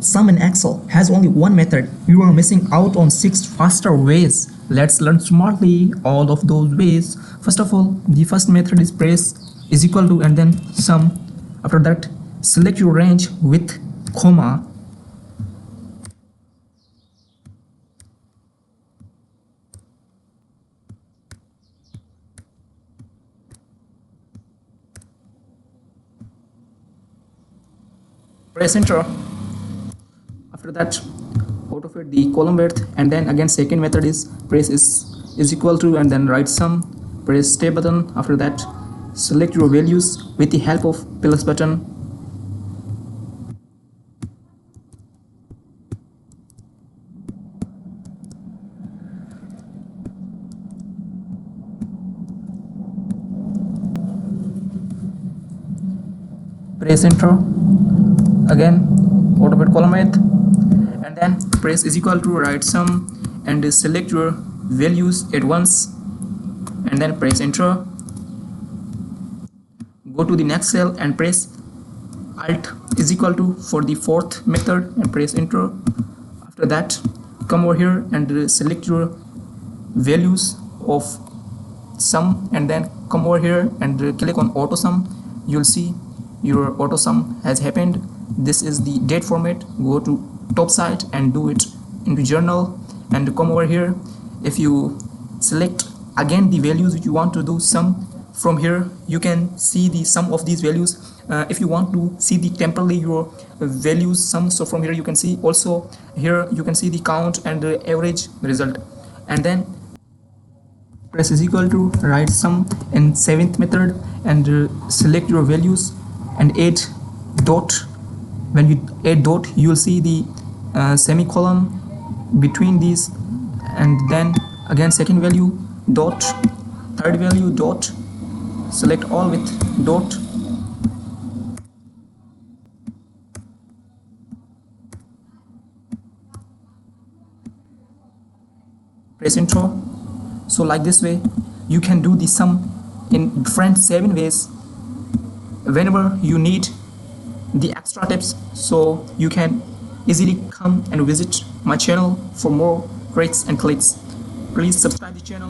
sum in Excel has only one method, you are missing out on 6 faster ways. Let's learn smartly all of those ways. First of all, the first method is press is equal to and then sum. After that, select your range with comma. Press enter. After that, autofit the column width, and then again second method is press is equal to and then write sum. Press tab button. After that, select your values with the help of plus button. Press enter. Again autofit column width, and then press is equal to write sum and select your values at once, and then press enter. Go to the next cell and press alt is equal to for the fourth method and press enter. After that, come over here and select your values of sum, and then come over here and click on auto sum. You'll see your auto sum has happened. This is the date format. Go to top side and do it into journal, and come over here. If you select again the values which you want to do sum, from here you can see the sum of these values. If you want to see the temporarily your values sum, so from here you can see also here you can see the count and the average result, and then press is equal to write sum in seventh method and select your values and add dot. When you add dot, you will see the semicolon between these, and then again second value dot, third value dot, select all with dot. Press enter. So like this way you can do the sum in different 7 ways. Whenever you need the extra tips, so you can easily come and visit my channel for more tricks and clicks. Please subscribe the channel.